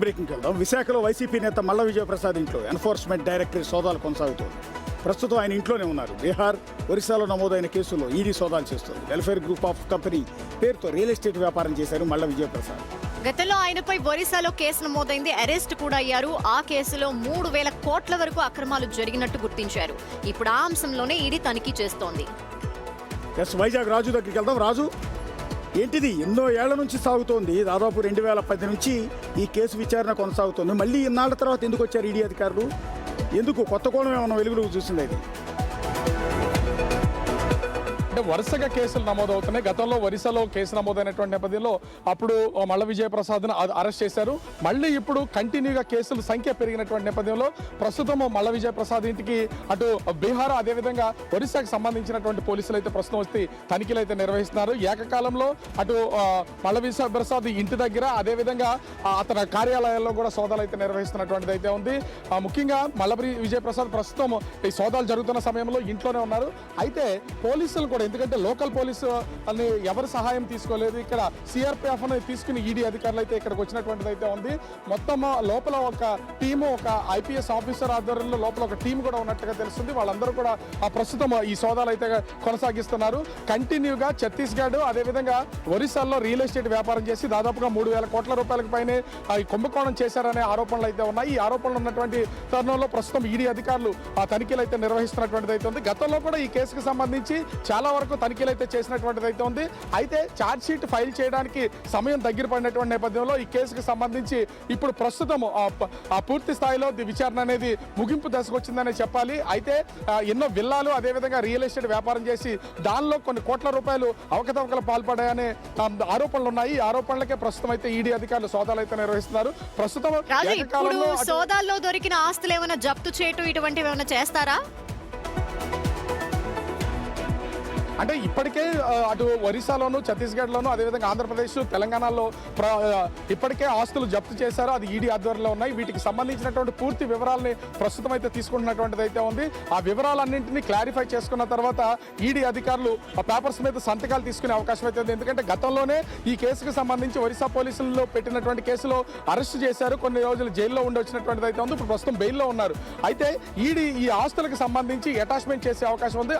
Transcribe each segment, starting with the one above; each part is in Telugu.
బ్రేకింగ్కి వెళ్దాం. విశాఖలో వైసీపీ నేత మల్ల విజయప్రసాద్ ఇంట్లో ఎన్ఫోర్స్మెంట్ డైరెక్టరేట్ సోదాలు కొనసాగుతోంది. ప్రస్తుతం ఆయన ఇంట్లోనే ఉన్నారు. బీహార్, ఒరిస్సాలో నమోదైన కేసులో ఈడీ సోదాలు చేస్తోంది. వెల్ఫేర్ గ్రూప్ ఆఫ్ కంపెనీ పేరుతో రియల్ ఎస్టేట్ వ్యాపారం చేశారు మల్ల విజయప్రసాద్. గతంలో ఆయనపై ఒరిస్సాలో కేసు నమోదైంది. అరెస్ట్ కూడా అయ్యారు. ఆ కేసులో 3,000 కోట్ల వరకు అక్రమాలు జరిగినట్టు గుర్తించారు. ఇప్పుడు ఆ అంశంలోనే ఈడీ తనిఖీ చేస్తోంది. వైజాగ్ రాజు దగ్గరికి వెళ్దాం. రాజు, ఏంటిది ఎన్నో ఏళ్ల నుంచి సాగుతోంది, దాదాపు 2010 నుంచి ఈ కేసు విచారణ కొనసాగుతోంది. మళ్ళీ ఇన్నాళ్ల తర్వాత ఎందుకు వచ్చారు ఈడీ అధికారులు? ఎందుకు కొత్త కోణం ఏమన్నా వెలుగులోకి చూసింది? అది అంటే వరుసగా కేసులు నమోదవుతున్నాయి. గతంలో ఒరిస్సాలో కేసు నమోదైనటువంటి నేపథ్యంలో అప్పుడు మల్ల విజయప్రసాద్ను అరెస్ట్ చేశారు. మళ్ళీ ఇప్పుడు కంటిన్యూగా కేసుల సంఖ్య పెరిగినటువంటి నేపథ్యంలో ప్రస్తుతం మల్ల విజయప్రసాద్ ఇంటికి అటు బీహార్ అదేవిధంగా ఒరిస్సాకు సంబంధించినటువంటి పోలీసులు అయితే ప్రస్తుతం వచ్చి తనిఖీలు అయితే నిర్వహిస్తున్నారు. ఏకకాలంలో అటు మల్ల విజయప్రసాద్ ఇంటి దగ్గర అదేవిధంగా అతని కార్యాలయాల్లో కూడా సోదాలు అయితే నిర్వహిస్తున్నటువంటిది అయితే ఉంది. ముఖ్యంగా మల్ల విజయప్రసాద్ ప్రస్తుతం ఈ సోదాలు జరుగుతున్న సమయంలో ఇంట్లోనే ఉన్నారు. అయితే పోలీసులు కూడా, ఎందుకంటే లోకల్ పోలీసు అని ఎవరు సహాయం తీసుకోలేదు, ఇక్కడ సిఆర్పిఎఫ్ అని తీసుకుని ఈడీ అధికారులు అయితే ఇక్కడికి వచ్చినటువంటిది అయితే ఉంది. మొత్తం లోపల ఒక టీము, ఒక ఐపీఎస్ ఆఫీసర్ ఆధ్వర్యంలో లోపల ఒక టీం కూడా ఉన్నట్టుగా తెలుస్తుంది. వాళ్ళందరూ కూడా ప్రస్తుతం ఈ సోదాలు అయితే కొనసాగిస్తున్నారు. కంటిన్యూగా ఛత్తీస్గఢ్ అదేవిధంగా ఒరిస్సాలో రియల్ ఎస్టేట్ వ్యాపారం చేసి దాదాపుగా 3,000 కోట్ల రూపాయలకు పైనే ఈ కుంభకోణం చేశారనే ఆరోపణలు అయితే ఉన్నాయి. ఈ ఆరోపణలు ఉన్నటువంటి తరుణంలో ప్రస్తుతం ఈడీ అధికారులు ఆ తనిఖీలు అయితే నిర్వహిస్తున్నటువంటిది అయితే ఉంది. గతంలో కూడా ఈ కేసుకు సంబంధించి చాలా వరకు తనిఖీలు అయితే చేసినటువంటిది అయితే ఉంది. అయితే ఛార్జ్ షీట్ ఫైల్ చేయడానికి సమయం దగ్గర పడినటువంటి నేపథ్యంలో ఈ కేసుకు సంబంధించి ఇప్పుడు ప్రస్తుతం పూర్తి స్థాయిలో విచారణ అనేది ముగింపు దశకు వచ్చిందనే చెప్పాలి. అయితే ఎన్నో విల్లాలు అదేవిధంగా రియల్ ఎస్టేట్ వ్యాపారం చేసి దానిలో కొన్ని కోట్ల రూపాయలు అవకతవకలు పాల్పడాయనే ఆరోపణలు ఉన్నాయి. ఈ ఆరోపణలకే ప్రస్తుతం అయితే ఈడీ అధికారులు సోదాలు అయితే నిర్వహిస్తున్నారు. ప్రస్తుతం సోదాల్లో దొరికిన ఆస్తులు ఏమైనా జప్తు చేయటం ఇటువంటివి ఏమైనా చేస్తారా? అంటే ఇప్పటికే అటు ఒరిస్సాలోను ఛత్తీస్గఢ్లోను అదేవిధంగా ఆంధ్రప్రదేశ్ తెలంగాణలో ఇప్పటికే ఆస్తులు జప్తు చేశారు. అది ఈడీ ఆధ్వర్యంలో ఉన్నాయి. వీటికి సంబంధించినటువంటి పూర్తి వివరాలని ప్రస్తుతం అయితే తీసుకుంటున్నటువంటిది అయితే ఉంది. ఆ వివరాలన్నింటినీ క్లారిఫై చేసుకున్న తర్వాత ఈడీ అధికారులు ఆ పేపర్స్ మీద సంతకాలు తీసుకునే అవకాశం అయితే ఉంది. ఎందుకంటే గతంలోనే ఈ కేసుకు సంబంధించి ఒరిస్సా పోలీసుల్లో పెట్టినటువంటి కేసులో అరెస్ట్ చేశారు. కొన్ని రోజులు జైల్లో ఉండి వచ్చినటువంటిది అయితే ఉంది. ఇప్పుడు ప్రస్తుతం బెయిల్లో ఉన్నారు. అయితే ఈడీ ఈ ఆస్తులకు సంబంధించి అటాచ్మెంట్ చేసే అవకాశం ఉంది.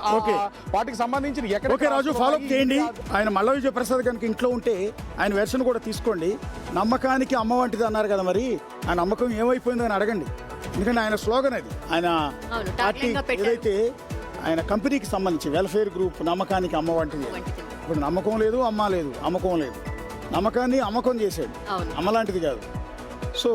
వాటికి సంబంధించి రాజు ఫాలో అప్ చేయండి. ఆయన మల్ల విజయప్రసాద్ కనుక ఇంట్లో ఉంటే ఆయన వెర్షన్ కూడా తీసుకోండి. నమ్మకానికి అమ్మ వంటిది అన్నారు కదా, మరి ఆ నమ్మకం ఏమైపోయిందో అని అడగండి. ఎందుకంటే ఆయన స్లోగన్ అది. ఆయన పార్టీ ఏదైతే ఆయన కంపెనీకి సంబంధించి వెల్ఫేర్ గ్రూప్ నమ్మకానికి అమ్మ వంటిది. ఇప్పుడు నమ్మకం లేదు, అమ్మ లేదు, అమ్మకం లేదు. నమ్మకాన్ని అమ్మకం చేశాడు, అమ్మ లాంటిది కాదు. సో